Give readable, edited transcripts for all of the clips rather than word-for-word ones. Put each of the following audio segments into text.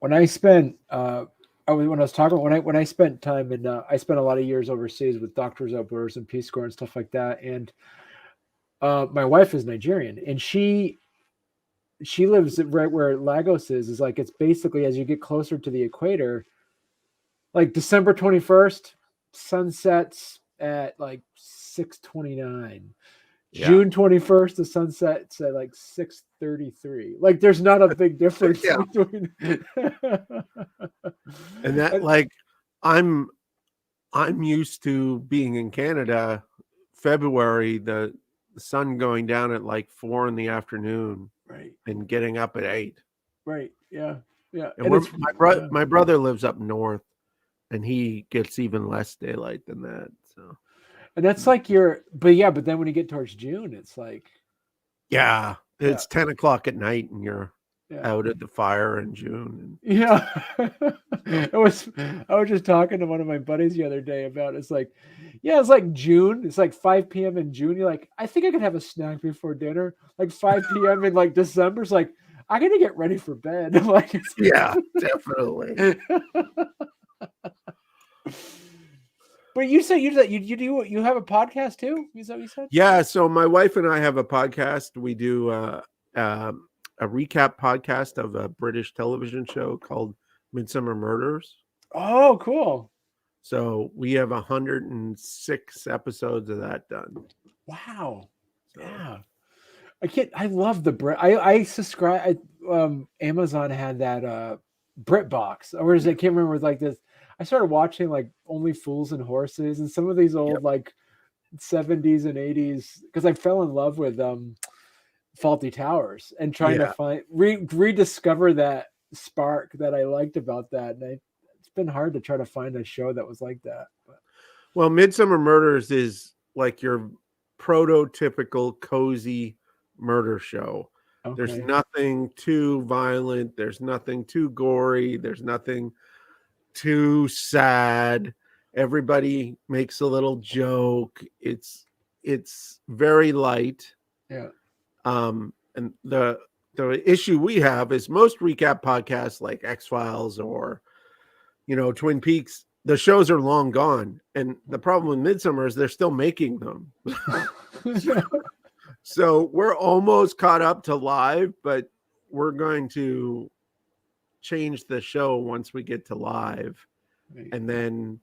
when I spent when I was talking when I spent time in I spent a lot of years overseas with doctors outdoors and Peace Corps and stuff like that. And my wife is Nigerian, and she lives right where Lagos is like it's basically as you get closer to the equator, like December 21st, sunsets at like 6:29. Yeah. June 21st, the sunset's at like 6:33. Like there's not a big difference Yeah. between And that, like, I'm used to being in Canada, February, the sun going down at like 4 in the afternoon right, and getting up at 8. right, yeah, yeah, And and we're it's yeah. my brother lives up north, and he gets even less daylight than that. So And that's like your, but yeah, but then when you get towards June, it's like, yeah, yeah, it's 10 o'clock at night, and you're yeah, out at the fire in June. yeah. I was just talking to one of my buddies the other day about it's like, yeah, it's like June. It's like 5 p.m. in June. You're like, I think I could have a snack before dinner. Like 5 p.m. in like December. It's like, I gotta get ready for bed. Like, Yeah, definitely. but you said you have a podcast too? Is that what you said? Yeah, so my wife and I have a podcast. We do a recap podcast of a British television show called Midsummer Murders. Oh, cool. So we have 106 episodes of that done. Wow. So Yeah. I love the Brit. I subscribe. Amazon had that Brit box, or is it? I can't remember. Like this, I started watching like Only Fools and Horses and some of these old yep, like 70s and 80s because I fell in love with Faulty Towers and trying to yeah. find rediscover that spark that I liked about that. And it's been hard to try to find a show that was like that. But Well, Midsummer Murders is like your prototypical cozy murder show. There's okay, nothing too violent. There's nothing too gory. There's nothing too sad. Everybody makes a little joke. It's very light. yeah, And the issue we have is most recap podcasts like X Files or Twin Peaks. The shows are long gone, and the problem with Midsummer is they're still making them. So we're almost caught up to live, but we're going to change the show once we get to live, right. and then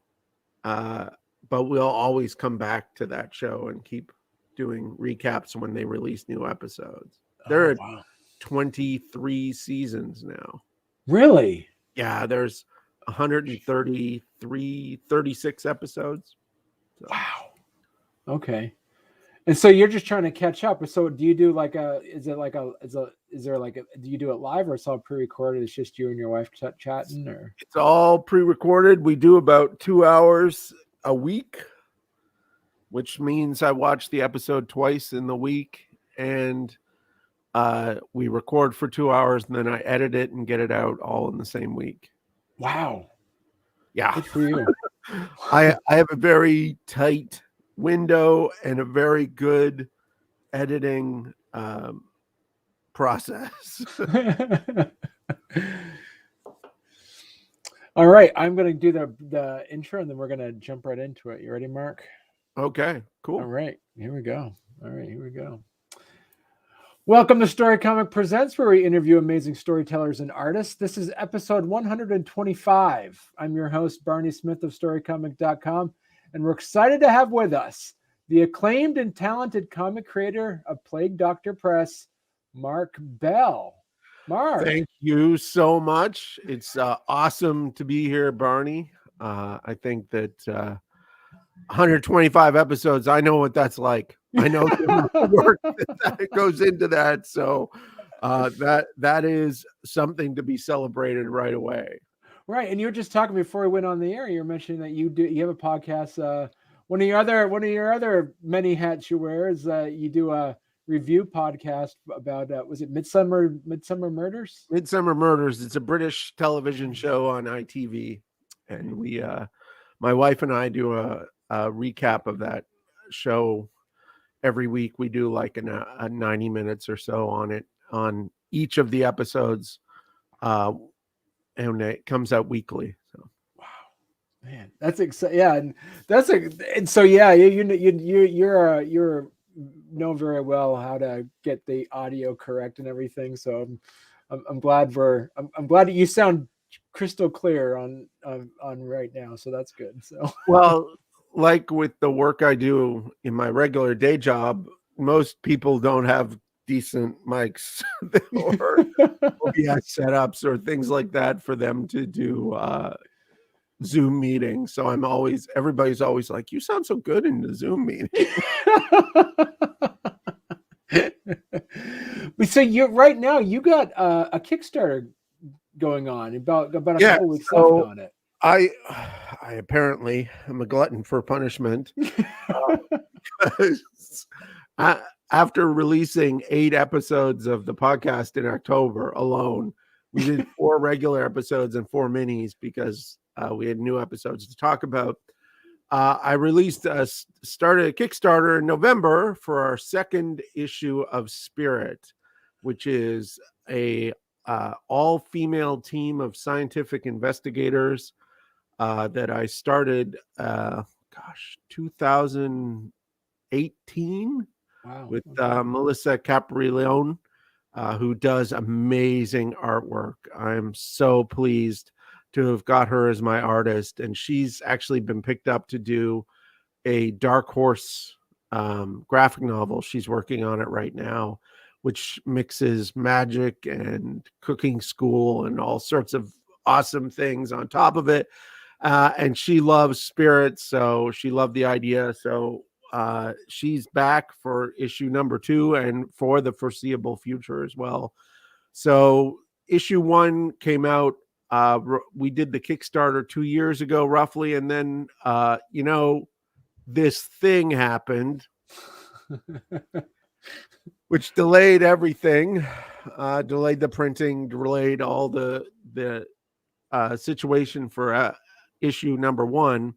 but we'll always come back to that show and keep doing recaps when they release new episodes. There Oh are wow, 23 seasons now. really? Yeah, there's 36 episodes. So. Wow. Okay. And so you're just trying to catch up. So do you do like a? Is it like a? Is there like a? Do you do it live or it's all pre-recorded? It's just you and your wife chatting, or? It's all pre-recorded. We do about 2 hours a week, which means I watch the episode twice in the week, and we record for 2 hours, and then I edit it and get it out all in the same week. Wow. Yeah. Good for you. I have a very tight window and a very good editing process. All right, I'm gonna do the intro and then we're gonna jump right into it. You ready, Mark? Okay, All cool. right, here we go. All right, here we go. Welcome to Storycomic Presents, where we interview amazing storytellers and artists. This is episode 125. I'm your host, Barney Smith of Storycomic.com, and we're excited to have with us the acclaimed and talented comic creator of Plague Doctor Press, Mark Bell. Mark. Thank you so much. It's awesome to be here, Barney. I think that 125 episodes, I know what that's like. I know the work that goes into that. So that is something to be celebrated right away. Right, and you were just talking before we went on the air. You were mentioning that you have a podcast. One of your other many hats you wear is you do a review podcast about was it Midsummer Murders? Midsummer Murders. It's a British television show on ITV, and we my wife and I do a recap of that show every week. We do like a 90 minutes or so on it on each of the episodes. and it comes out weekly. So. Man, that's exciting. Yeah, and and so yeah, you're know very well how to get the audio correct and everything. So I'm glad I'm glad that you sound crystal clear on right now. So that's good. So Well, like with the work I do in my regular day job, most people don't have decent mics or OBS setups or things like that for them to do Zoom meetings. So everybody's always like, "You sound so good in the Zoom meeting." So you're right now. You got a Kickstarter going on about a Yeah. couple weeks left So on it. I apparently am a glutton for punishment. I, after releasing 8 episodes of the podcast in October alone, we did 4 regular episodes and 4 minis because we had new episodes to talk about. I started a Kickstarter in November for our second issue of Spirit, which is a all-female team of scientific investigators that I started, 2018 Wow. with Okay. Melissa Caprileone, who does amazing artwork. I'm so pleased to have got her as my artist, and she's actually been picked up to do a Dark Horse graphic novel. She's working on it right now, which mixes magic and cooking school and all sorts of awesome things on top of it. And she loves spirits, so she loved the idea. So she's back for issue number 2 and for the foreseeable future as well. So issue 1 came out. We did the Kickstarter 2 years ago, roughly, and then this thing happened, which delayed everything, delayed the printing, delayed all the situation for issue number 1.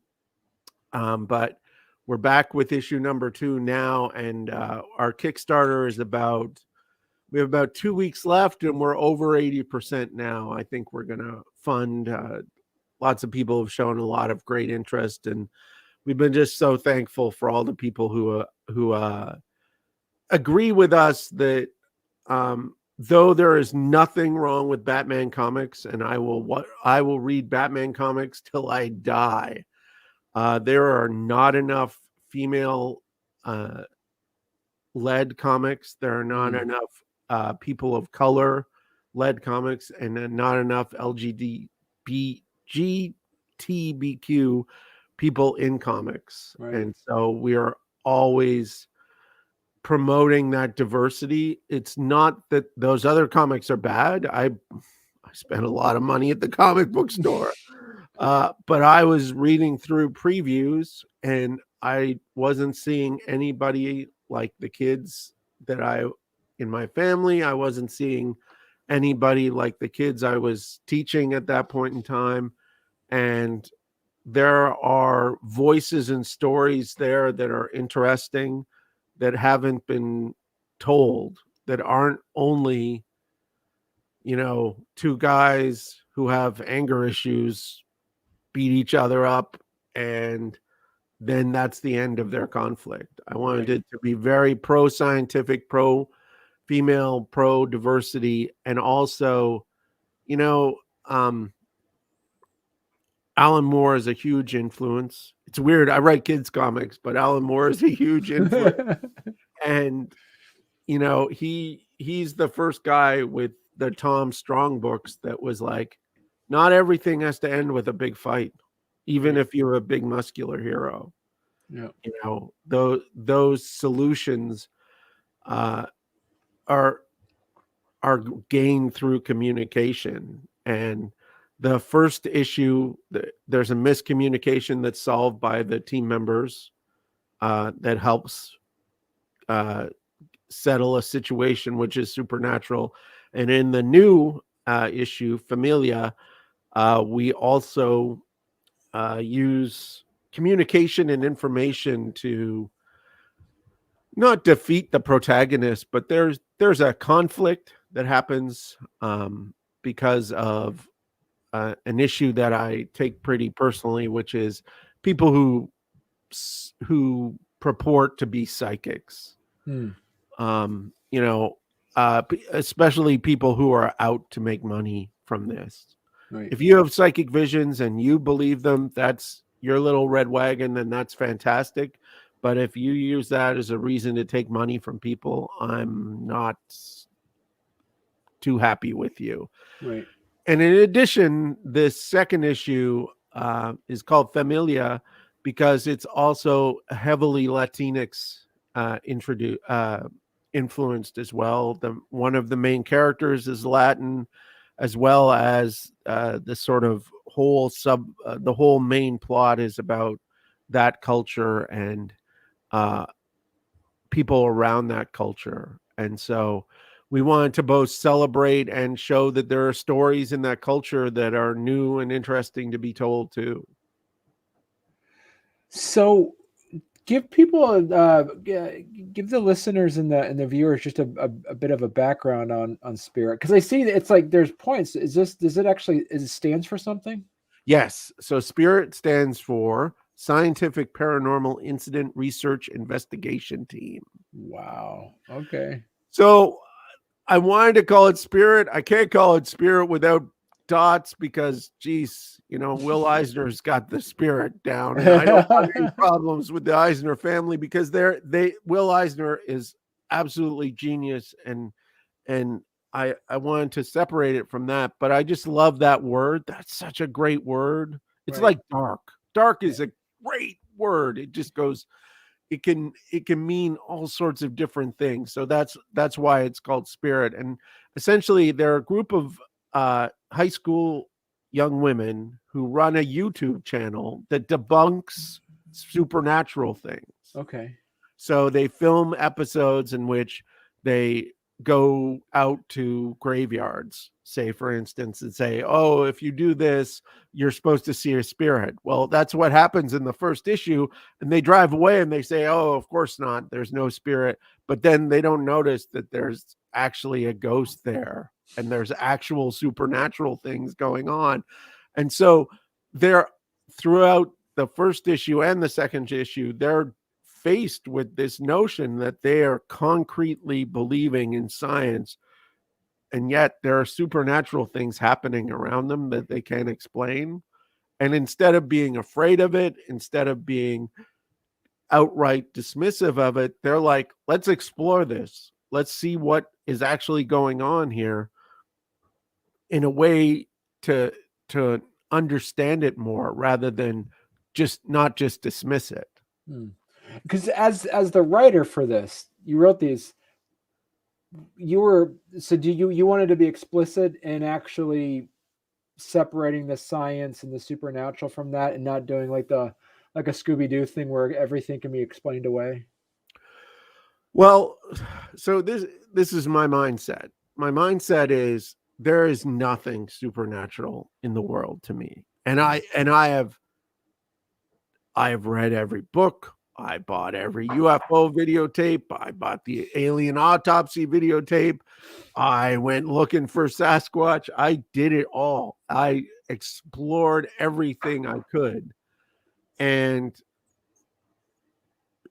But we're back with issue number 2 now, and our Kickstarter is we have about 2 weeks left, and we're over 80% now. I think we're going to fund. Lots of people have shown a lot of great interest, and we've been just so thankful for all the people who agree with us that though there is nothing wrong with Batman comics, and I will read Batman comics till I die. There are not enough female led comics. There are not enough people of color led comics, and then not enough LGBTQ people in comics. Right. And so we are always promoting that diversity. It's not that those other comics are bad. I spent a lot of money at the comic book store. But I was reading through previews and I wasn't seeing anybody like the kids in my family. I wasn't seeing anybody like the kids I was teaching at that point in time. And there are voices and stories there that are interesting, that haven't been told, that aren't only, 2 guys who have anger issues beat each other up and then that's the end of their conflict. I wanted it to be very pro-scientific, pro-female, pro-diversity, and also, Alan Moore is a huge influence. It's weird. I write kids comics, but Alan Moore is a huge influence. And, he's the first guy with the Tom Strong books that was like, not everything has to end with a big fight, even if you're a big muscular hero. Yeah. Those solutions are gained through communication. And the first issue, there's a miscommunication that's solved by the team members that helps settle a situation which is supernatural. And in the new issue, Familia, we also use communication and information to not defeat the protagonist, but there's a conflict that happens because of an issue that I take pretty personally, which is people who purport to be psychics. Hmm. You know, especially people who are out to make money from this. Right. If you have psychic visions and you believe them, that's your little red wagon, and that's fantastic. But if you use that as a reason to take money from people, I'm not too happy with you. Right. And in addition, this second issue is called Familia because it's also heavily Latinx influenced as well. One of the main characters is Latin, as well as the sort of the whole main plot is about that culture and people around that culture. And so we wanted to both celebrate and show that there are stories in that culture that are new and interesting to be told too. So give people give the listeners and the viewers just a bit of a background on spirit, because I see that it's like there's points. Does it stands for something? Yes. So SPIRIT stands for Scientific Paranormal Incident Research Investigation Team. Wow. Okay. So I wanted to call it Spirit. I can't call it Spirit without dots because, geez, Will Eisner's got the spirit down, and I don't want any problems with the Eisner family because Will Eisner is absolutely genius, and I wanted to separate it from that, but I just love that word. That's such a great word. It's Right. like dark. Dark is a great word. It just goes. It can mean all sorts of different things. So that's why it's called Spirit. And essentially, they're a group of high school young women who run a YouTube channel that debunks supernatural things. Okay. So they film episodes in which they go out to graveyards, say, for instance, and say, oh, if you do this, you're supposed to see a spirit. Well, that's what happens in the first issue. And they drive away and they say, oh, of course not. There's no spirit. But then they don't notice that there's actually a ghost there and there's actual supernatural things going on. And so they're throughout the first issue and the second issue, they're faced with this notion that they are concretely believing in science, and yet there are supernatural things happening around them that they can't explain. And instead of being afraid of it, instead of being outright dismissive of it, they're like, let's explore this. Let's see what is actually going on here in a way to understand it more rather than not just dismiss it. Because as the writer for this, you wrote these. Do you wanted to be explicit in actually separating the science and the supernatural from that, and not doing like a Scooby-Doo thing where everything can be explained away? Well, so this is my mindset. My mindset is there is nothing supernatural in the world to me. And I have read every book. I bought every UFO videotape. I bought the alien autopsy videotape. I went looking for Sasquatch. I did it all. I explored everything I could. And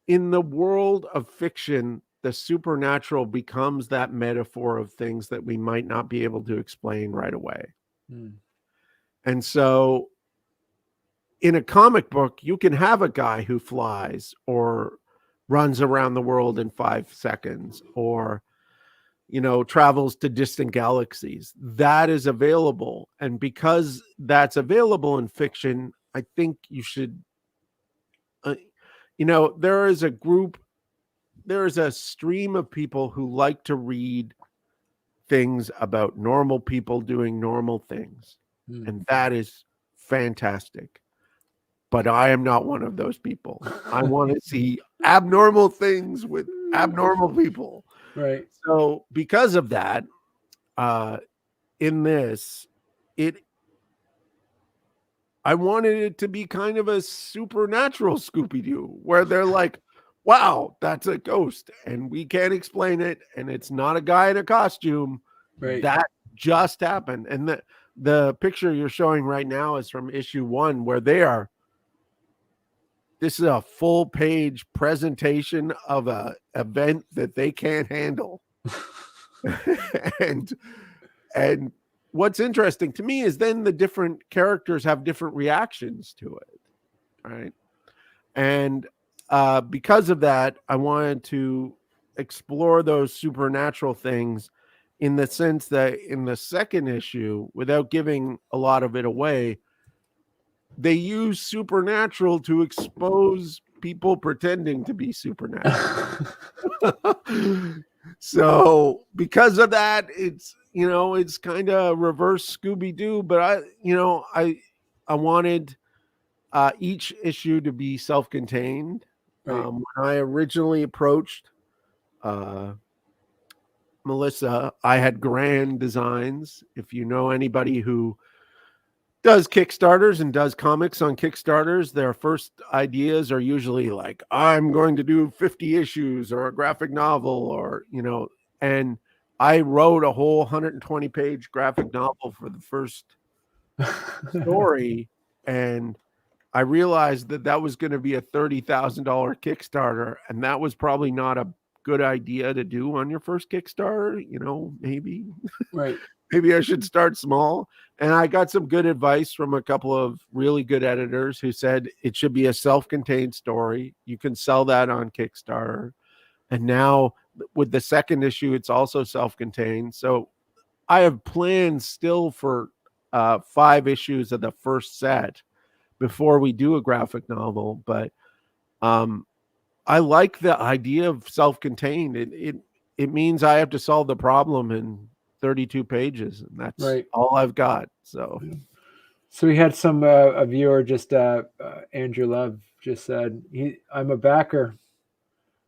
in the world of fiction, the supernatural becomes that metaphor of things that we might not be able to explain right away. And so in a comic book, you can have a guy who flies or runs around the world in 5 seconds or, travels to distant galaxies. That is available. And because that's available in fiction, I think you should, there is a stream of people who like to read things about normal people doing normal things. And that is fantastic. But I am not one of those people. I want to see abnormal things with abnormal people. Right. So because of that, in this, I wanted it to be kind of a supernatural Scooby-Doo where they're like, wow, that's a ghost and we can't explain it. And it's not a guy in a costume. Right. That just happened. And the picture you're showing right now is from issue 1, where this is a full page presentation of a event that they can't handle. and and what's interesting to me is then the different characters have different reactions to it, right? And because of that, I wanted to explore those supernatural things, in the sense that in the second issue, without giving a lot of it away, they use supernatural to expose people pretending to be supernatural. So because of that, it's kind of reverse Scooby-Doo, but I wanted each issue to be self-contained. Right. When I originally approached Melissa, I had grand designs. If you know anybody who does Kickstarters and does comics on Kickstarters, their first ideas are usually like, I'm going to do 50 issues or a graphic novel, or, and I wrote a whole 120 page graphic novel for the first story. And I realized that was going to be a $30,000 Kickstarter. And that was probably not a good idea to do on your first Kickstarter. Maybe. Right. Maybe I should start small. And I got some good advice from a couple of really good editors who said it should be a self-contained story. You can sell that on Kickstarter. And now with the second issue, it's also self-contained. So I have plans still for 5 issues of the first set before we do a graphic novel. But I like the idea of self-contained. It means I have to solve the problem in 32 pages, and that's right. all I've got. So we had some a viewer, just Andrew Love, just said, I'm a backer.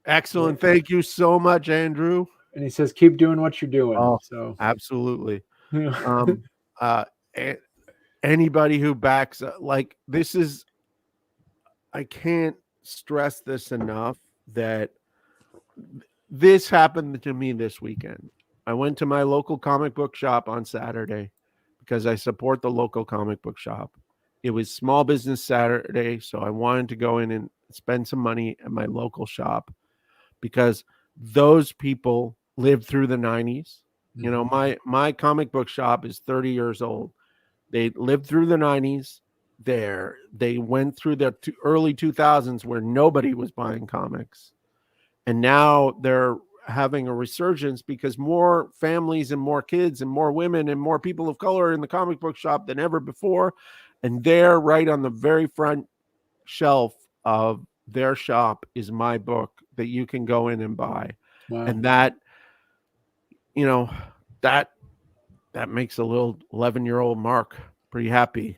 Excellent. Thank you so much, Andrew. And he says, keep doing what you're doing. Oh, so absolutely. Anybody who backs, like, this is, I can't stress this enough, that this happened to me this weekend. I went to my local comic book shop on Saturday because I support the local comic book shop. It was Small Business Saturday, so I wanted to go in and spend some money at my local shop, because those people lived through the 90s. Mm-hmm. My comic book shop is 30 years old. They lived through the 90s. They went through the early 2000s where nobody was buying comics. And now they're having a resurgence because more families and more kids and more women and more people of color in the comic book shop than ever before. And there, right on the very front shelf of their shop, is my book that you can go in and buy. Wow. And that makes a little 11-year-old Mark pretty happy.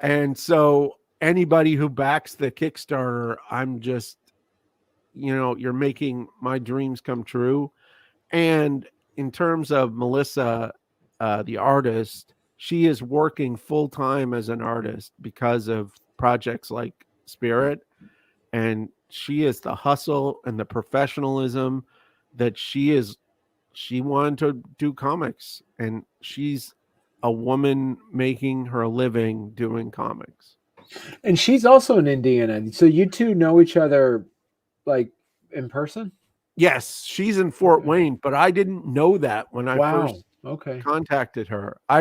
And so anybody who backs the Kickstarter, I'm just, you're making my dreams come true. And in terms of Melissa, the artist, she is working full time as an artist because of projects like Spirit. And she is the hustle and the professionalism that she wanted to do comics, and she's a woman making her living doing comics. And she's also in Indiana. So you two know each other, like, in person? Yes, she's in Fort Wayne, but I didn't know that when I first contacted her. I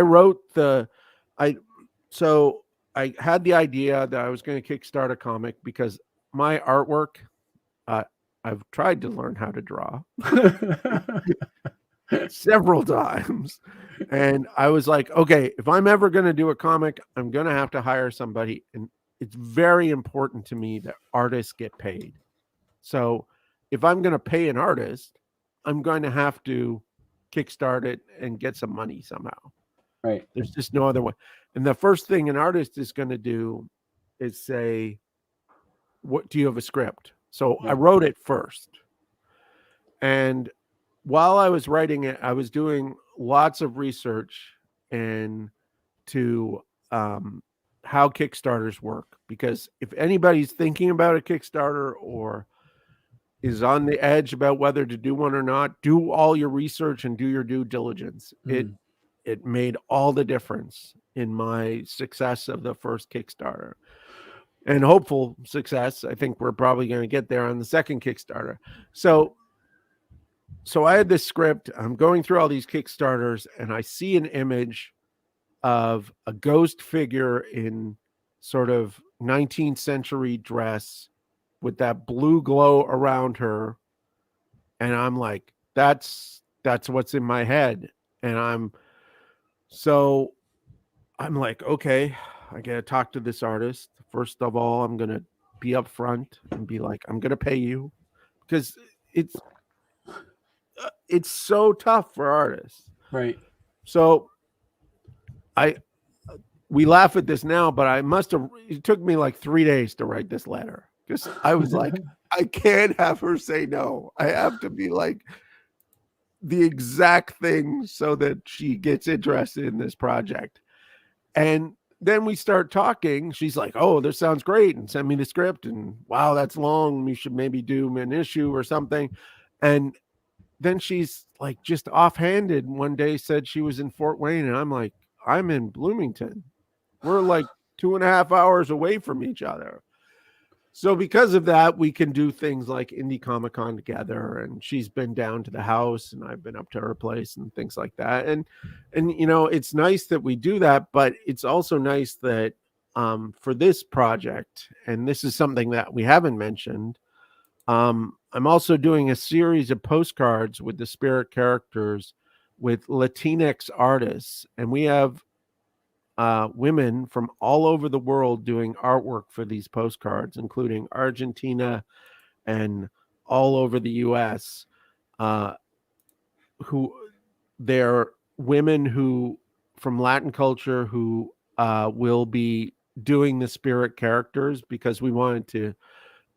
had the idea that I was going to kickstart a comic because my artwork, I've tried to learn how to draw several times. And I was like, okay, if I'm ever going to do a comic, I'm going to have to hire somebody. And it's very important to me that artists get paid. So if I'm going to pay an artist, I'm going to have to kickstart it and get some money somehow. Right. There's just no other way. And the first thing an artist is going to do is say, what do you have a script? So I wrote it first. And while I was writing it, I was doing lots of research into how Kickstarters work. Because if anybody's thinking about a Kickstarter or is on the edge about whether to do one or not, do all your research and do your due diligence. it made all the difference in my success of the first Kickstarter and hopeful success. I think we're probably going to get there on the second Kickstarter. So I had this script. I'm going through all these Kickstarters and I see an image of a ghost figure in sort of 19th century dress with that blue glow around her. And I'm like, that's what's in my head. And I'm like, okay, I got to talk to this artist. First of all, I'm going to be upfront and be like, I'm going to pay you, because it's so tough for artists. Right. So we laugh at this now, but it took me like 3 days to write this letter, because I was like, I can't have her say no. I have to be like the exact thing so that she gets interested in this project. And then we start talking. She's like, oh, this sounds great, and send me the script. And wow, that's long. We should maybe do an issue or something. And then she's like, just offhanded one day said she was in Fort Wayne. And I'm like, I'm in Bloomington. We're like 2.5 hours away from each other. So because of that, we can do things like Indie Comic Con together, and she's been down to the house and I've been up to her place and things like that. And it's nice that we do that, but it's also nice that for this project, and this is something that we haven't mentioned, I'm also doing a series of postcards with the spirit characters with Latinx artists, and we have women from all over the world doing artwork for these postcards, including Argentina and all over the US, who they're women who from Latin culture who will be doing the spirit characters, because we wanted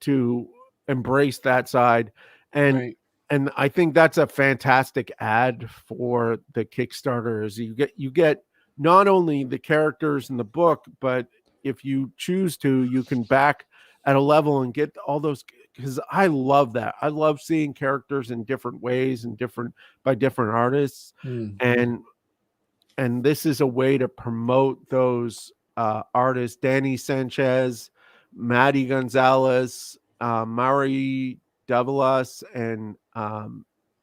to embrace that side. And Right. and I think that's a fantastic ad for the Kickstarters. You get not only the characters in the book, but if you choose to, you can back at a level and get all those, because I love that. I love seeing characters in different ways and by different artists. And this is a way to promote those artists: Danny Sanchez, Maddie Gonzalez, Mari Davalas, and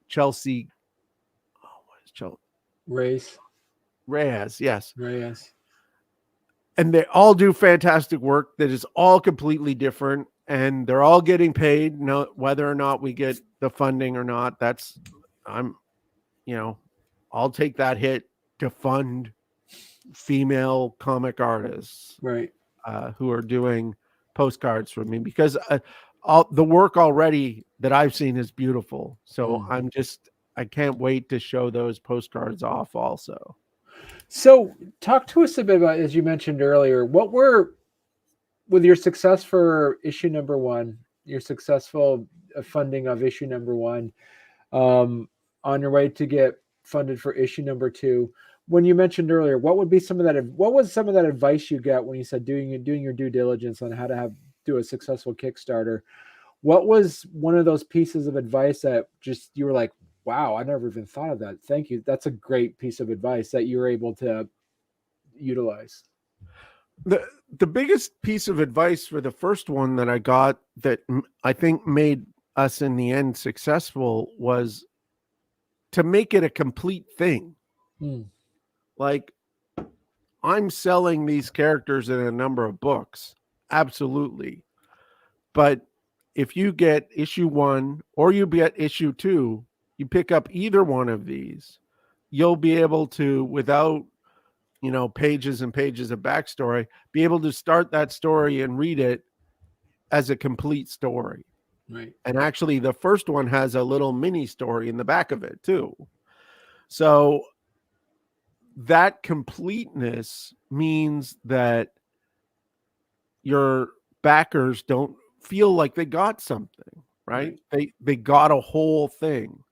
Chelsea. Oh, what is Chelsea? Reyes, yes. Reyes. And they all do fantastic work that is all completely different, and they're all getting paid. No, whether or not we get the funding or not, I'll take that hit to fund female comic artists, Right. who are doing postcards for me, because all the work already that I've seen is beautiful. So I can't wait to show those postcards off also. So talk to us a bit about, as you mentioned earlier, what were, with your success for issue number 1, your successful funding of issue number 1, on your way to get funded for issue number 2, when you mentioned earlier, what was some of that advice you got when you said doing your due diligence on how to do a successful Kickstarter? What was one of those pieces of advice that just you were like, wow, I never even thought of that. Thank you. That's a great piece of advice that you were able to utilize. The biggest piece of advice for the first one that I got that I think made us in the end successful was to make it a complete thing. Like, I'm selling these characters in a number of books. Absolutely. But if you get issue 1 or you get issue 2, you pick up either one of these, you'll be able to, without, pages and pages of backstory, be able to start that story and read it as a complete story. Right. And actually, the first one has a little mini story in the back of it too. So that completeness means that your backers don't feel like they got something, right? They got a whole thing.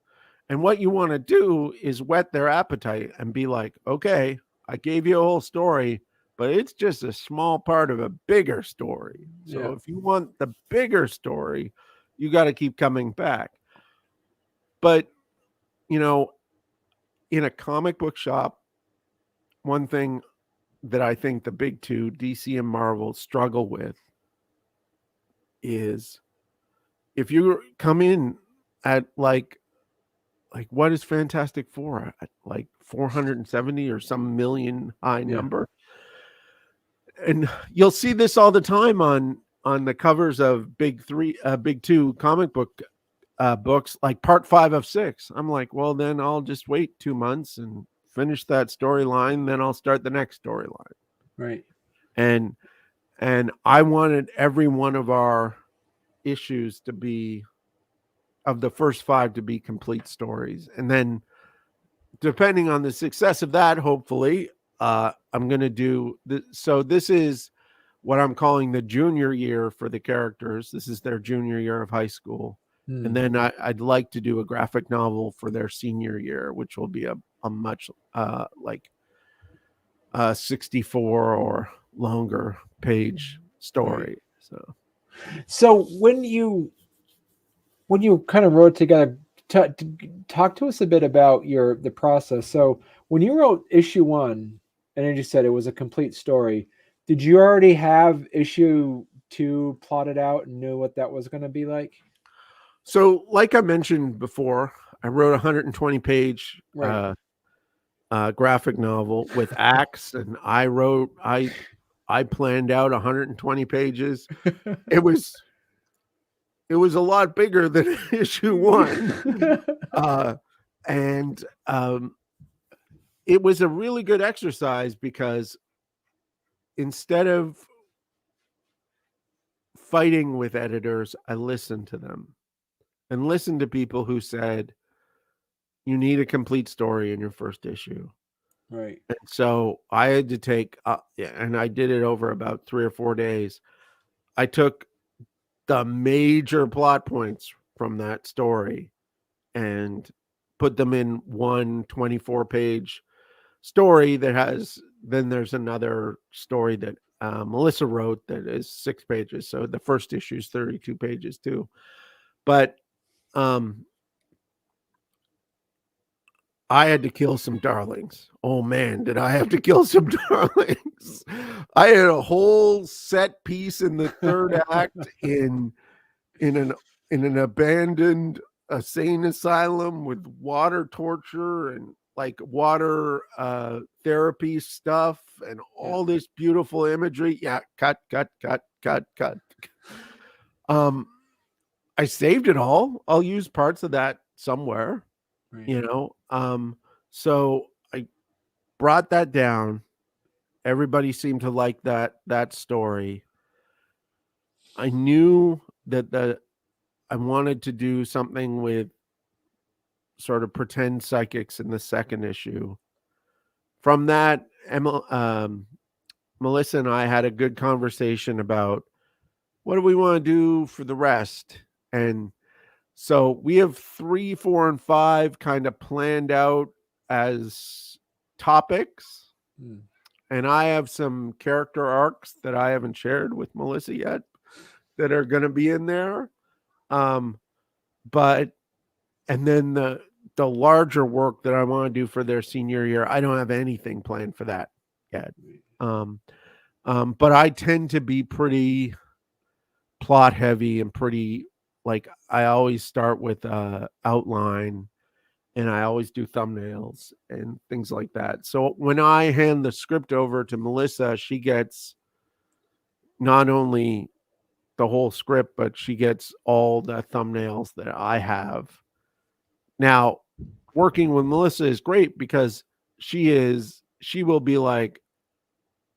And what you want to do is whet their appetite and be like, okay, I gave you a whole story, but it's just a small part of a bigger story. So if you want the bigger story, you got to keep coming back. But, in a comic book shop, one thing that I think the big two, DC and Marvel, struggle with is if you come in at like what is Fantastic Four at like 470 or some million high number, and you'll see this all the time on the covers of big two comic book books, like part 5 of 6. I'm like, well, then I'll just wait 2 months and finish that storyline, then I'll start the next storyline. Right. And I wanted every one of our issues to be, of the first 5, to be complete stories. And then depending on the success of that, hopefully, I'm going to do so this is what I'm calling the junior year for the characters. This is their junior year of high school. And then I'd like to do a graphic novel for their senior year, which will be a much 64 or longer page story. Right. So when you kind of wrote together, talk to us a bit about the process. So when you wrote issue 1, and then you said it was a complete story, did you already have issue 2 plotted out and knew what that was going to be like? So, like I mentioned before, I wrote a 120-page graphic novel with Axe, and I planned out 120 pages. It was a lot bigger than issue 1, and it was a really good exercise because instead of fighting with editors, I listened to them. And listen to people who said, you need a complete story in your first issue. Right. And so I had to take, and I did it over about 3 or 4 days. I took the major plot points from that story and put them in one 24-page story that has, then there's another story that Melissa wrote that is 6 pages. So the first issue is 32 pages too. But I had to kill some darlings. Oh man, did I have to kill some darlings. I had a whole set piece in the 3rd act in an abandoned insane asylum with water torture and like water therapy stuff and all this beautiful imagery. Yeah, cut. I saved it all. I'll use parts of that somewhere, right. So I brought that down. Everybody seemed to like that story. I knew that I wanted to do something with sort of pretend psychics in the 2nd issue. From that, Melissa and I had a good conversation about what do we want to do for the rest. And so we have 3, 4, and 5 kind of planned out as topics. And I have some character arcs that I haven't shared with Melissa yet that are going to be in there. But, and then the larger work that I want to do for their senior year, I don't have anything planned for that yet. But I tend to be pretty plot heavy and pretty, like, I always start with outline, and I always do thumbnails and things like that. So when I hand the script over to Melissa, she gets not only the whole script, but she gets all the thumbnails that I have. Now, working with Melissa is great because she will be like,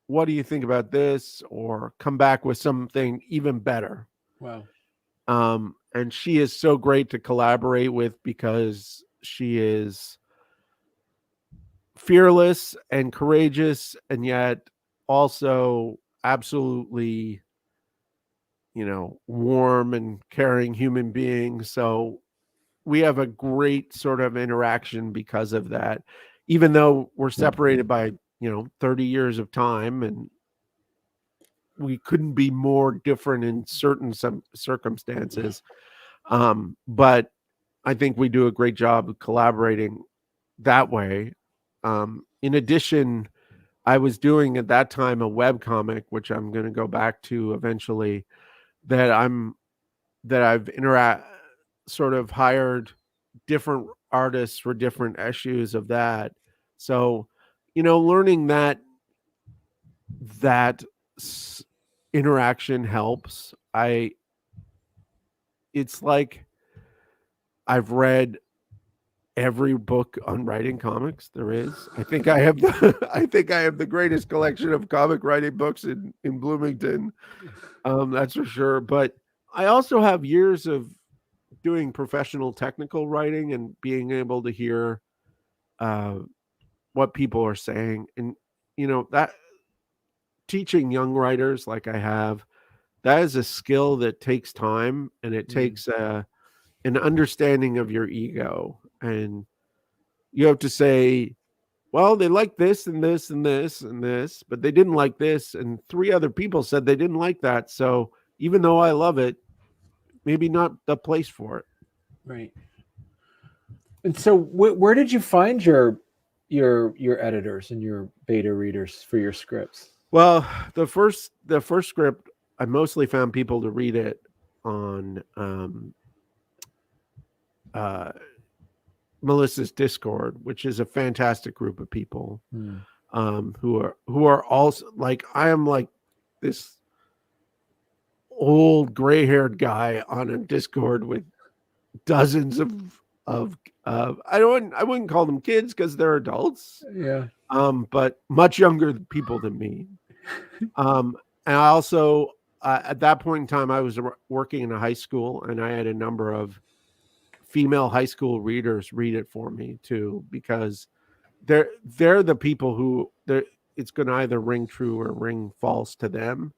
what do you think about this? Or come back with something even better. Wow. And she is so great to collaborate with because she is fearless and courageous, and yet also absolutely, warm and caring human being. So we have a great sort of interaction because of that, even though we're separated by, 30 years of time, and we couldn't be more different in certain circumstances. But I think we do a great job of collaborating that way. In addition, I was doing at that time a web comic, which I'm going to go back to eventually. That I've sort of hired different artists for different issues of that. So, learning that interaction helps. It's like I've read every book on writing comics there is. I think I have the greatest collection of comic writing books in Bloomington. That's for sure. But I also have years of doing professional technical writing and being able to hear what people are saying. And that teaching young writers like I have, that is a skill that takes time, and it takes an understanding of your ego. And you have to say, well, they like this and this and this and this, but they didn't like this. And 3 other people said they didn't like that. So even though I love it, maybe not the place for it. Right. And so where did you find your editors and your beta readers for your scripts? Well, the first script, I mostly found people to read it on Melissa's Discord, which is a fantastic group of people who are also like, I am like this old gray-haired guy on a Discord with dozens of I wouldn't call them kids because they're adults. Yeah. But much younger people than me. And I also at that point in time, I was working in a high school, and I had a number of female high school readers read it for me too, because they're the people who it's going to either ring true or ring false to them.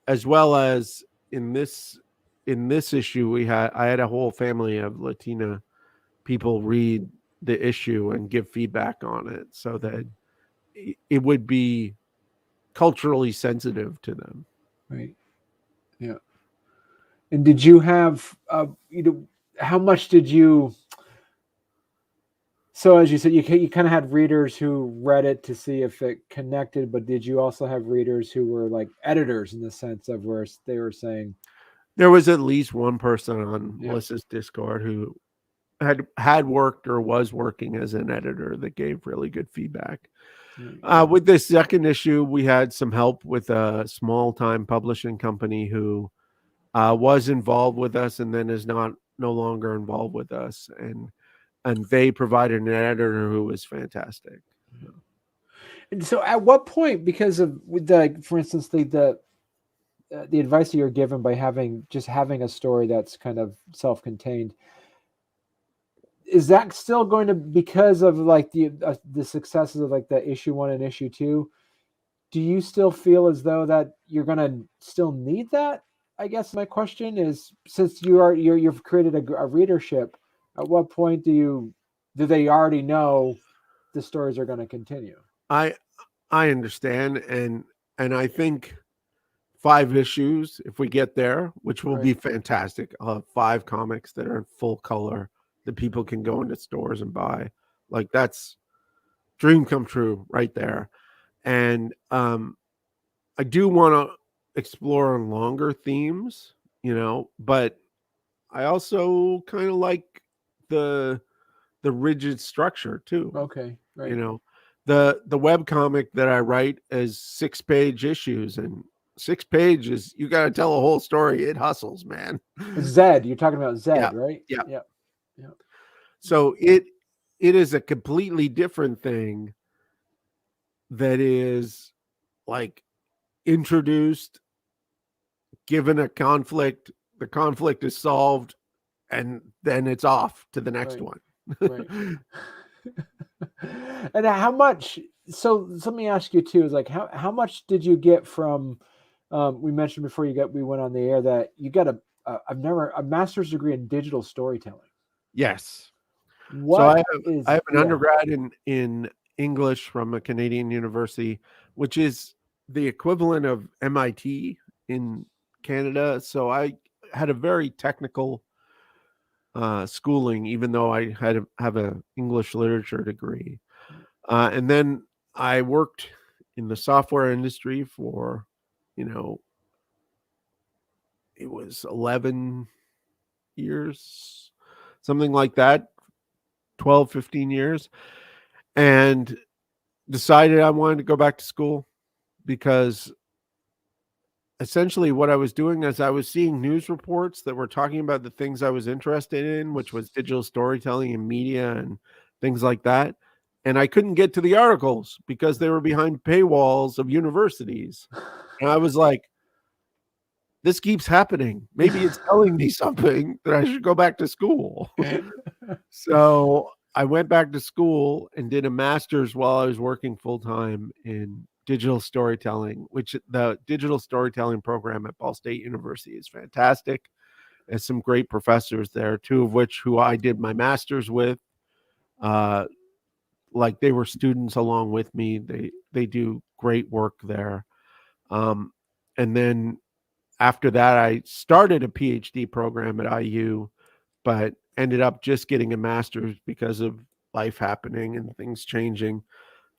As well as in this issue, I had a whole family of Latina people read the issue and give feedback on it, so that it would be culturally sensitive to them. Right. Yeah. And did you have how much did you? So as you said, you kind of had readers who read it to see if it connected, but did you also have readers who were like editors in the sense of where they were saying? There was at least one person on Melissa's Discord who had worked or was working as an editor that gave really good feedback. With this second issue, we had some help with a small-time publishing company who was involved with us and then is no longer involved with us, and they provided an editor who was fantastic. And so, at what point, because of for instance, the advice that you're given by having a story that's kind of self-contained, is that still going to, because of like the successes of like the issue 1 and issue 2, do you still feel as though that you're going to still need that? I guess my question is, since you've created a readership, at what point do they already know the stories are going to continue? I understand, and I think 5 issues, if we get there, which will be fantastic. I'll have 5 comics that are in full color that people can go into stores and buy. Like, that's dream come true right there. And I do want to explore longer themes, but I also kind of like the rigid structure too. Okay. Right. The web comic that I write is 6-page issues, and 6 pages, you got to tell a whole story. It hustles, man. Zed, you're talking about Zed, right? Yeah. Yeah. So it is a completely different thing that is like introduced, given a conflict, the conflict is solved, and then it's off to the next one. Right. And how much? So let me ask you too: is like how much did you get from? We mentioned before we went on the air that you got a master's degree in digital storytelling. Yes. What so I have an undergrad in English from a Canadian university, which is the equivalent of MIT in Canada. So I had a very technical schooling, even though I have an English literature degree. And then I worked in the software industry for, it was 11 years, something like that, 12, 15 years, and decided I wanted to go back to school because essentially what I was doing is I was seeing news reports that were talking about the things I was interested in, which was digital storytelling and media and things like that. And I couldn't get to the articles because they were behind paywalls of universities. And I was like, this keeps happening. Maybe it's telling me something that I should go back to school. So I went back to school and did a master's while I was working full time in digital storytelling, which the digital storytelling program at Ball State University is fantastic. There's some great professors there, two of which who I did my master's with. Uh, like they were students along with me. They do great work there. And then after that, I started a PhD program at IU, but ended up just getting a master's because of life happening and things changing.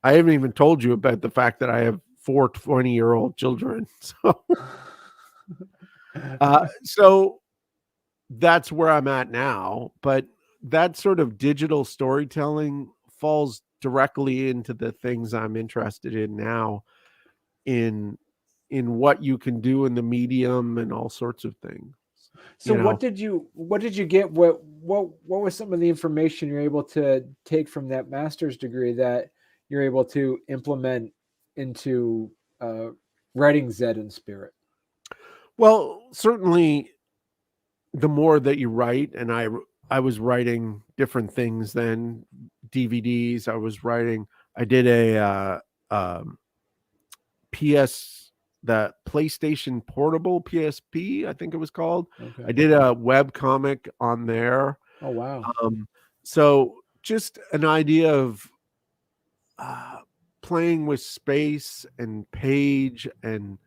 I haven't even told you about the fact that I have 4 20-year-old children. So that's where I'm at now. But that sort of digital storytelling falls directly into the things I'm interested in now in what you can do in the medium and all sorts of things. So what did you get? What was some of the information you're able to take from that master's degree that you're able to implement into uh, writing Zed in Spirit? Well, certainly the more that you write, and I was writing different things then, DVDs. I did a PS, the PlayStation Portable PSP, I think it was called. Okay. I did a web comic on there. Oh wow. So just an idea of uh, playing with space and page and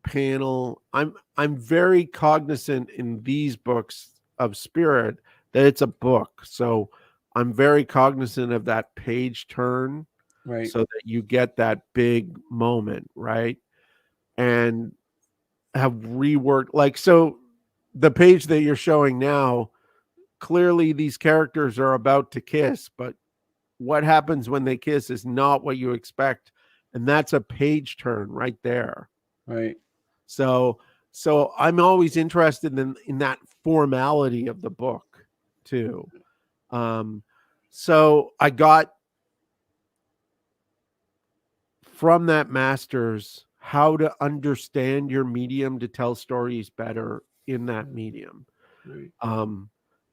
panel. I'm very cognizant in these books of Spirit that it's a book. So I'm very cognizant of that page turn Right. so that you get that big moment, right? And have reworked, like, so the page that you're showing now, clearly these characters are about to kiss, but what happens when they kiss is not what you expect, and that's a page turn right there. Right. So I'm always interested in that formality of the book too. So I got from that master's how to understand your medium to tell stories better in that medium. Right.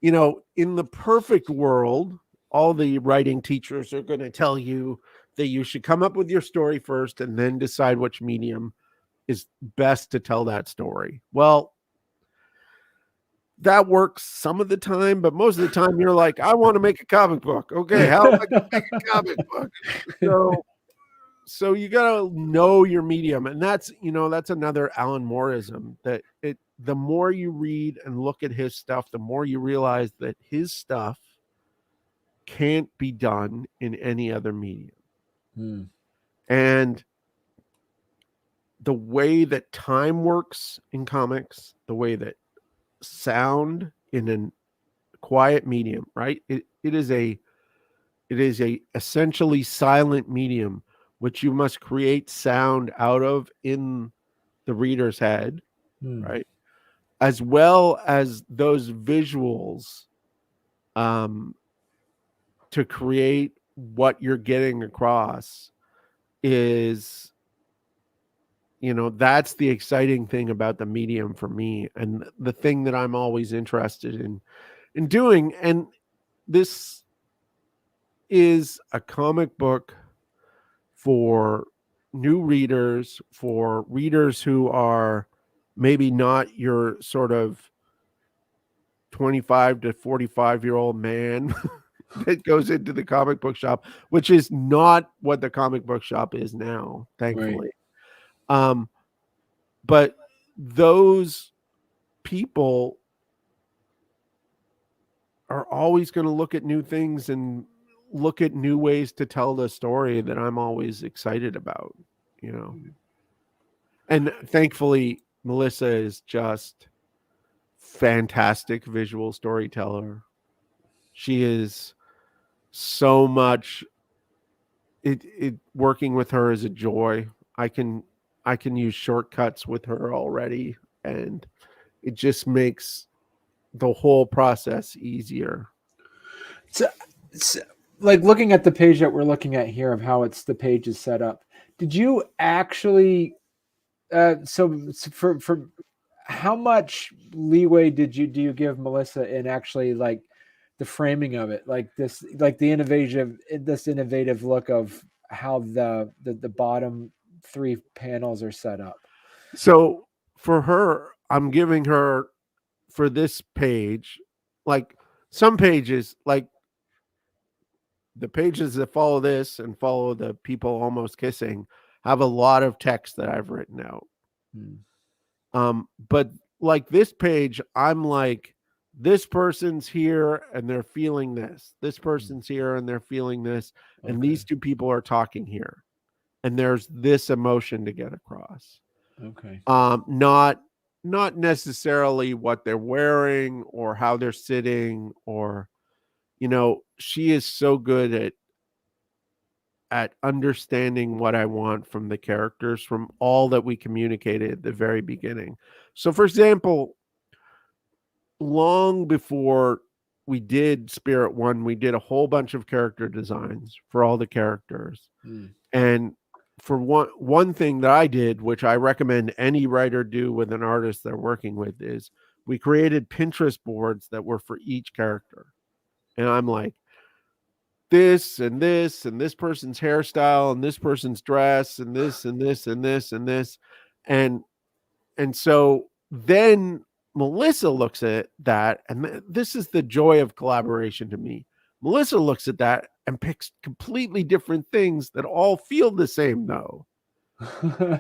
In the perfect world, all the writing teachers are going to tell you that you should come up with your story first and then decide which medium is best to tell that story. Well, that works some of the time, but most of the time you're like, I want to make a comic book. Okay, how am I going to make a comic book? So you got to know your medium, and that's another Alan Mooreism, that the more you read and look at his stuff, the more you realize that his stuff can't be done in any other medium. And the way that time works in comics, the way that sound in a quiet medium, right? It is a essentially silent medium, which you must create sound out of in the reader's head, right? As well as those visuals, to create what you're getting across is, that's the exciting thing about the medium for me, and the thing that I'm always interested in doing. And this is a comic book for new readers, for readers who are maybe not your sort of 25 to 45-year-old man that goes into the comic book shop, which is not what the comic book shop is now, thankfully. Right. But those people are always going to look at new things and look at new ways to tell the story that I'm always excited about, you know. And thankfully, Melissa is just fantastic visual storyteller. She is so much it working with her is a joy. I can use shortcuts with her already, and it just makes the whole process easier. So, so, like looking at the page that we're looking at here of how the page is set up, did you actually for how much leeway do you give Melissa in actually like the framing of it, like the innovative look of how the bottom three panels are set up? So for her, I'm giving her for this page, like some pages, like the pages that follow this and follow the people almost kissing, have a lot of text that I've written out. Hmm. But like this page, I'm like, this person's here and they're feeling this. This person's here and they're feeling this. And Okay. these two people are talking here. And there's this emotion to get across. Okay. Not necessarily what they're wearing or how they're sitting, or she is so good at understanding what I want from the characters, from all that we communicated at the very beginning. So for example, long before we did Spirit One, we did a whole bunch of character designs for all the characters. And for one thing that I did, which I recommend any writer do with an artist they're working with, is we created Pinterest boards that were for each character. And I'm like, this and this and this person's hairstyle and this person's dress and this and this and this and this. And so then Melissa looks at that, and this is the joy of collaboration to me. Melissa looks at that and picks completely different things that all feel the same, though.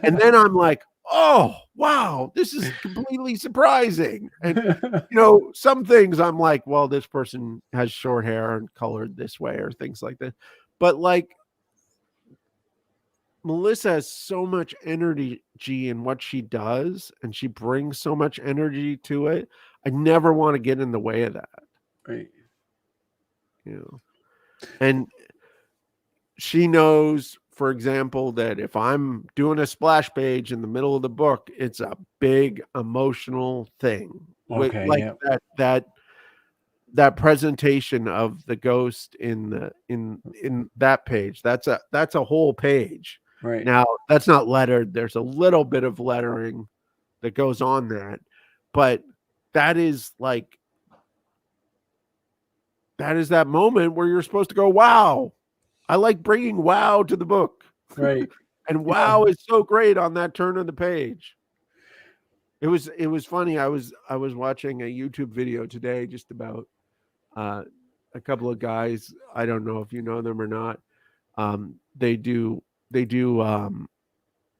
And then I'm like, oh, wow, this is completely surprising. And, some things I'm like, well, this person has short hair and colored this way or things like that. But like, Melissa has so much energy in what she does, and she brings so much energy to it. I never want to get in the way of that. Right. And she knows, for example, that if I'm doing a splash page in the middle of the book, it's a big emotional thing. Okay. Like yeah. that presentation of the ghost in that page. That's a whole page. Right. Now, that's not lettered. There's a little bit of lettering that goes on that, but that is that moment where you're supposed to go, wow. I like bringing wow to the book. Right. And wow is so great on that turn of the page. It was funny. I was watching a YouTube video today just about a couple of guys. I don't know if you know them or not. They do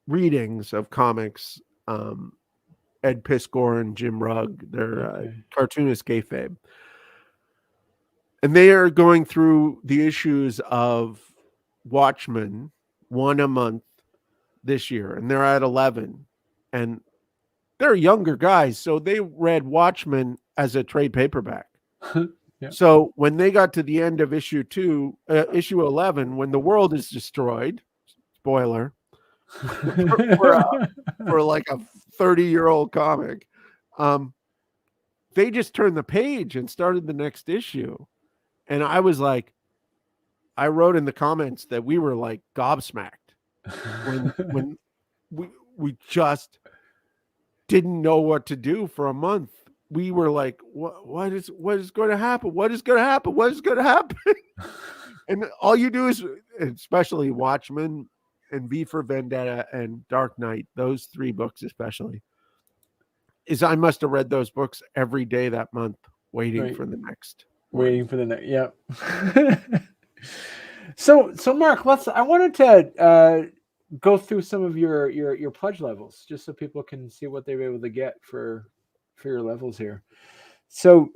readings of comics. Ed Piskor and Jim Rugg. They're cartoonist kayfabe. And they are going through the issues of Watchmen, one a month this year, and they're at 11. And they're younger guys, so they read Watchmen as a trade paperback. Yeah. So when they got to the end of issue 11, when the world is destroyed, spoiler, for like a 30-year-old comic, they just turned the page and started the next issue. And I was like, I wrote in the comments that we were like gobsmacked when we just didn't know what to do for a month. We were like, what is going to happen? What is going to happen? What is going to happen? And all you do is, especially Watchmen and V for Vendetta and Dark Knight, those three books especially, is I must have read those books every day that month, waiting for the next. Waiting for the next. Yeah. So Mark, I wanted to go through some of your pledge levels just so people can see what they were able to get for your levels here. So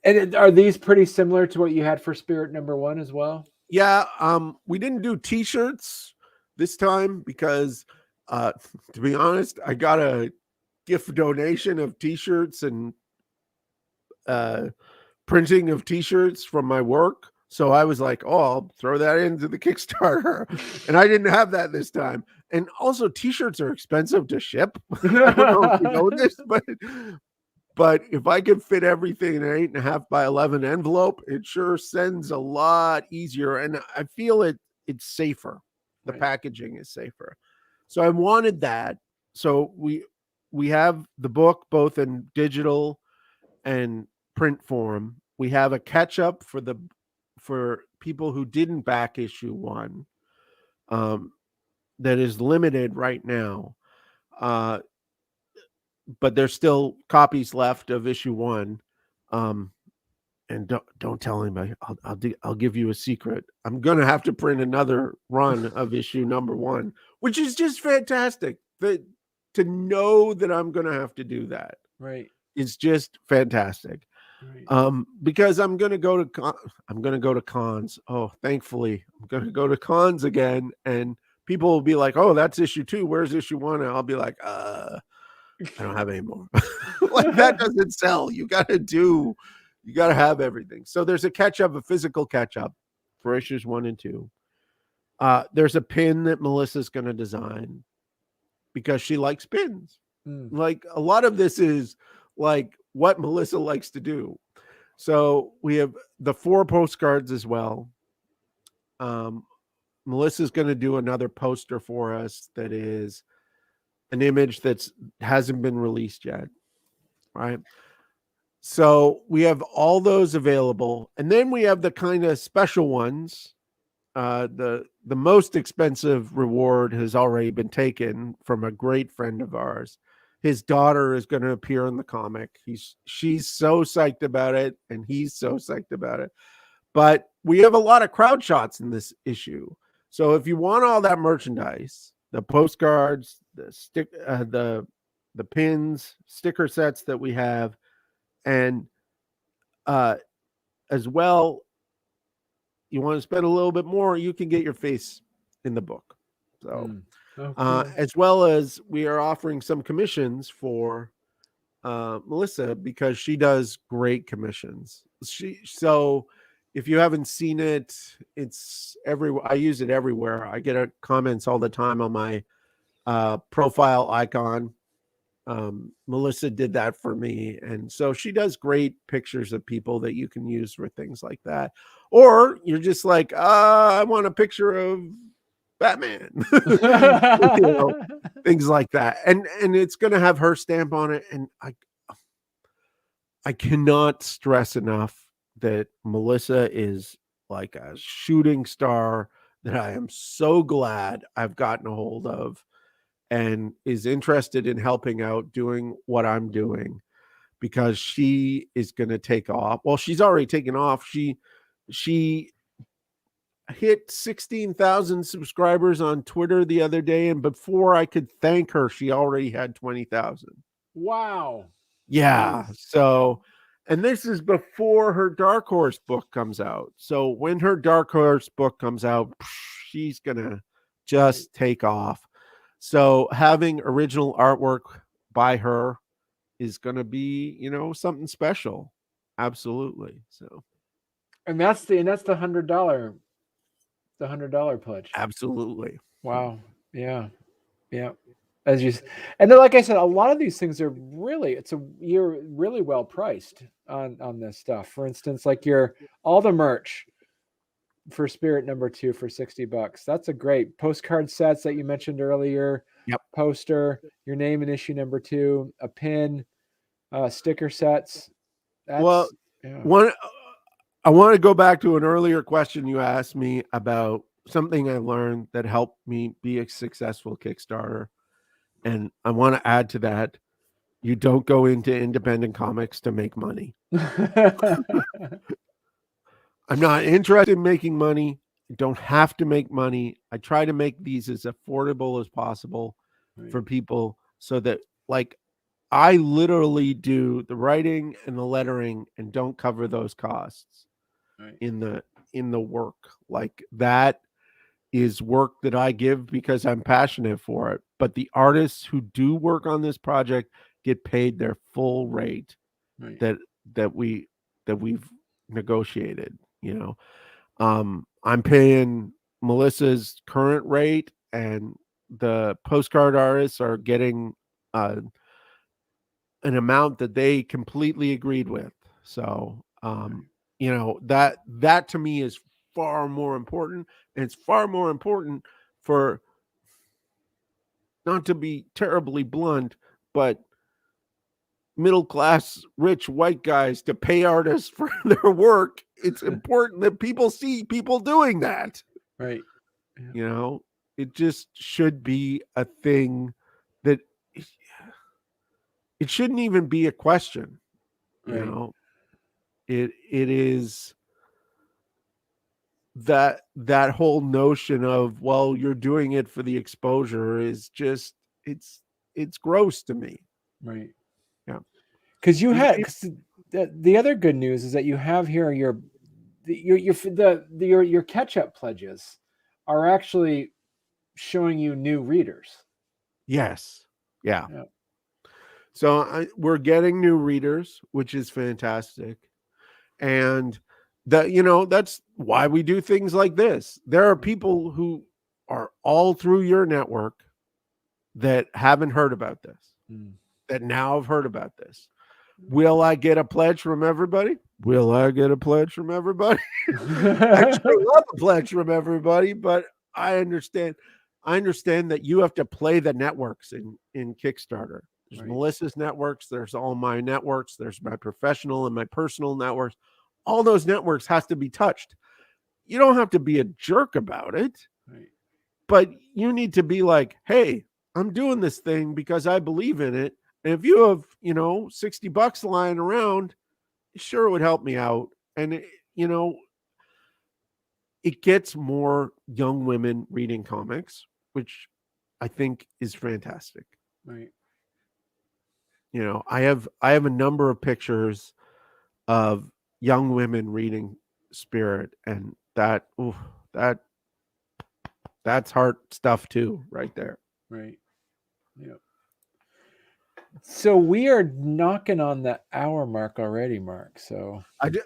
And are these pretty similar to what you had for Spirit #1 as well? Yeah, we didn't do t-shirts this time because to be honest, I got a gift donation of t-shirts and printing of t-shirts from my work. So I was like, oh, I'll throw that into the Kickstarter. And I didn't have that this time. And also t-shirts are expensive to ship. I don't know if you know this, but if I could fit everything in an 8.5 by 11 envelope, it sure sends a lot easier. And I feel it's safer. The Right. packaging is safer. So I wanted that. So we have the book both in digital and print form. We have a catch up for people who didn't back issue 1 that is limited right now. But there's still copies left of issue 1. And don't tell anybody. I'll give you a secret. I'm gonna have to print another run of issue #1, which is just fantastic. To know that I'm gonna have to do that, Right. is just fantastic. Right. Because I'm gonna go to cons. Oh, thankfully, I'm gonna go to cons again, and people will be like, "Oh, that's issue 2. Where's issue 1?" And I'll be like, I don't have any more." Like, that doesn't sell. You gotta have everything. So there's a catch-up, a physical catch-up for issues 1 and 2. There's a pin that Melissa's gonna design because she likes pins. Like, a lot of this is like what Melissa likes to do. So we have the 4 postcards as well. Melissa's going to do another poster for us that is an image that's hasn't been released yet, right? So we have all those available, and then we have the kind of special ones. The most expensive reward has already been taken from a great friend of ours. His daughter is going to appear in the comic. She's so psyched about it, and he's so psyched about it. But we have a lot of crowd shots in this issue. So if you want all that merchandise, the postcards, the pins, sticker sets that we have, and as well, you want to spend a little bit more, you can get your face in the book. So, cool. as well as we are offering some commissions for Melissa because she does great commissions. So if you haven't seen it, it's everywhere. I use it everywhere. I get comments all the time on my profile icon. Melissa did that for me, and so she does great pictures of people that you can use for things like that. Or you're just like, I want a picture of Batman, things like that, and it's going to have her stamp on it. And I cannot stress enough that Melissa is like a shooting star that I am so glad I've gotten a hold of, and is interested in helping out doing what I'm doing, because she is going to take off. Well, she's already taken off. She hit 16,000 subscribers on Twitter the other day, and before I could thank her, she already had 20,000. Wow. Yeah. So, and this is before her Dark Horse book comes out. So when her Dark Horse book comes out, she's going to just take off. So having original artwork by her is going to be, something special. Absolutely. So, and that's the $100, the $100 pledge. absolutely. Wow. Yeah. And then, like I said, a lot of these things are really, you're really well priced on this stuff. For instance, like all the merch for Spirit #2 for $60. That's a great postcard sets that you mentioned earlier. Yep. Poster, your name in issue #2, a pin, sticker sets. I want to go back to an earlier question you asked me about something I learned that helped me be a successful Kickstarter. And I want to add to that, you don't go into independent comics to make money. I'm not interested in making money. I don't have to make money. I try to make these as affordable as possible for people, so that, like, I literally do the writing and the lettering and don't cover those costs Right. in the work. Like that is work that I give because I'm passionate for it. But the artists who do work on this project get paid their full rate Right. that that we that we've negotiated, you know. I'm paying Melissa's current rate, and the postcard artists are getting an amount that they completely agreed with. So, you know, that to me is far more important, and it's far more important for, not to be terribly blunt, but middle class rich white guys to pay artists for their work. It's important that people see people doing that. Right. Yeah. You know, it just should be a thing that it shouldn't even be a question. You Right. know, it is that whole notion of, well, you're doing it for the exposure is just, it's gross to me. Right. Yeah. Because you You- had, cause the other good news is that you have here your catch up pledges are actually showing you new readers. Yes. Yeah. Yeah. So we're getting new readers, which is fantastic. And that, you know, that's why we do things like this. There are people who are all through your network that haven't heard about this, that now have heard about this. Will I get a pledge from everybody? Will I get a pledge from everybody? I sure love a pledge from everybody, but I understand that you have to play the networks in Kickstarter. There's Right. Melissa's networks, there's all my networks, there's my professional and my personal networks. All those networks has to be touched. You don't have to be a jerk about it, Right. but you need to be like, hey, I'm doing this thing because I believe in it. And if you have, you know, $60 lying around, sure, it would help me out. And, you know, it gets more young women reading comics, which I think is fantastic. Right. You know, I have a number of pictures of young women reading Spirit, and that's heart stuff too, right there. Right. Yeah. So we are knocking on the hour mark already, Mark. So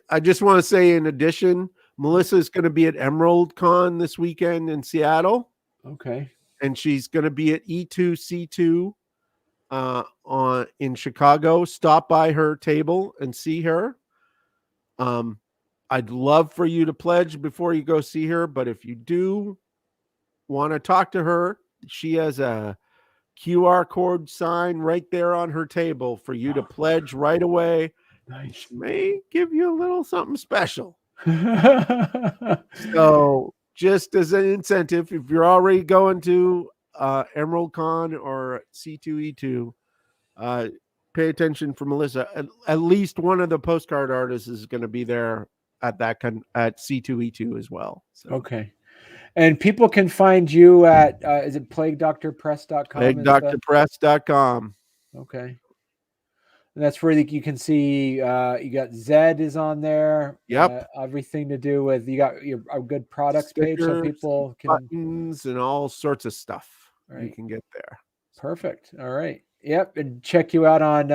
I just want to say, in addition, Melissa is going to be at Emerald Con this weekend in Seattle. Okay. And she's going to be at E2C2 in Chicago. Stop by her table and see her. I'd love for you to pledge before you go see her, but if you do want to talk to her, she has a QR code sign right there on her table for you to pledge right away. Nice. She may give you a little something special. So just as an incentive, if you're already going to Emerald Con or C2E2, pay attention for Melissa. At least one of the postcard artists is going to be there at at C2E2 as well. So. Okay. And people can find you at, is it plaguedoctorpress.com? plaguedoctorpress.com. Okay. And that's where you can see, you got Zed is on there. Yep. Everything to do with, you got a good products page so people can. Buttons and all sorts of stuff. Right. You can get there. Perfect. All right. Yep. And check you out on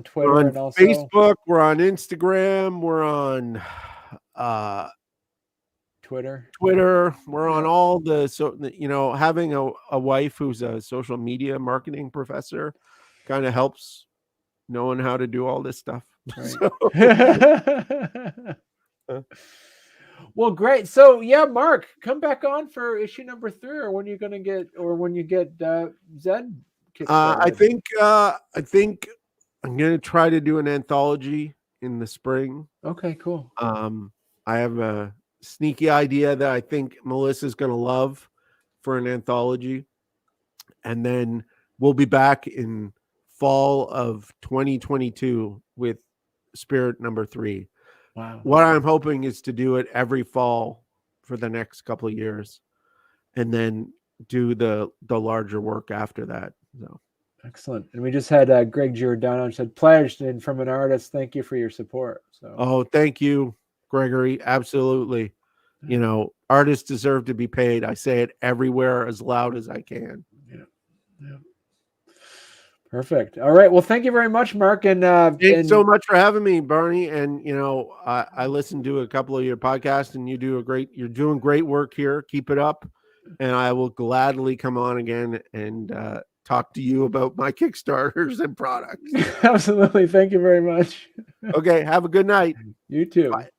Twitter, we're on and also Facebook. We're on Instagram. We're on Twitter. We're on all the, so, you know, having a wife who's a social media marketing professor kind of helps knowing how to do all this stuff. Right. Well, great. So yeah, Mark, come back on for issue number 3, or when you get Zed. I think I'm gonna try to do an anthology in the spring. Okay, cool. I have a sneaky idea that I think Melissa's gonna love for an anthology, and then we'll be back in fall of 2022 with Spirit number 3. Wow. What I'm hoping is to do it every fall for the next couple of years, and then do the larger work after that. So Excellent. And we just had Greg Giordano said, pledged, and from an artist, thank you for your support. So, Oh, thank you, Gregory. Absolutely. You know, artists deserve to be paid. I say it everywhere as loud as I can. yeah. Yeah. Perfect. All right. Well, thank you very much, Mark. And Thanks so much for having me, Barney. And you know, I listened to a couple of your podcasts, and you're doing great work here. Keep it up, and I will gladly come on again and talk to you about my Kickstarters and products. Absolutely. Thank you very much. Okay, have a good night. You too. Bye.